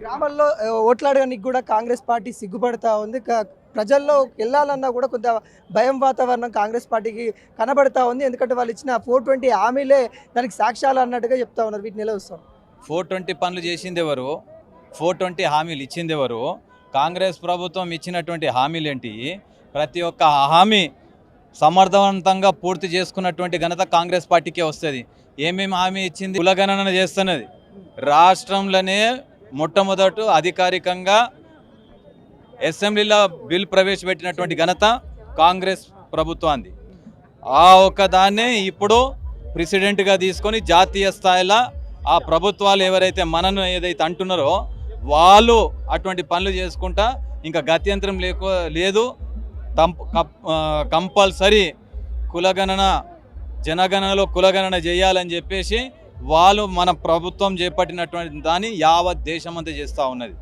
గ్రామాల్లో ఓట్లాడడానికి కూడా కాంగ్రెస్ పార్టీ సిగ్గుపడతా ఉంది. ప్రజల్లో వెళ్ళాలన్నా కూడా కొంత భయం వాతావరణం కాంగ్రెస్ పార్టీకి కనబడతా ఉంది. ఎందుకంటే వాళ్ళు ఇచ్చిన 420 హామీలే దానికి సాక్ష్యాలు అన్నట్టుగా చెప్తా ఉన్నారు. వీటిని ఎలా చూస్తాం? 420 పనులు చేసింది ఎవరు? 420 హామీలు ఇచ్చింది ఎవరు? కాంగ్రెస్ ప్రభుత్వం ఇచ్చినటువంటి హామీలు ఏంటి? ప్రతి ఒక్క హామీ సమర్థవంతంగా పూర్తి చేసుకున్నటువంటి ఘనత కాంగ్రెస్ పార్టీకే వస్తుంది. ఏమేమి హామీ ఇచ్చింది? కులగణన చేస్తున్నది. రాష్ట్రంలోనే మొట్టమొదట అధికారికంగా అసెంబ్లీలో బిల్ ప్రవేశపెట్టినటువంటి ఘనత కాంగ్రెస్ ప్రభుత్వాన్ని. ఆ ఒక్కదాన్నే ఇప్పుడు ప్రెసిడెంట్గా తీసుకొని జాతీయ స్థాయిలో ఆ ప్రభుత్వాలు ఎవరైతే మనను ఏదైతే అంటున్నారో వాళ్ళు అటువంటి పనులు చేసుకుంటా ఇంకా గత్యంతరం లేదు. కంపల్సరీ కులగణన, జనగణనలో కులగణన చేయాలని చెప్పేసి వాళ్ళు మన ప్రభుత్వం చేపట్టినటువంటి దాన్ని యావత్ దేశమంతా చేస్తూ ఉన్నది.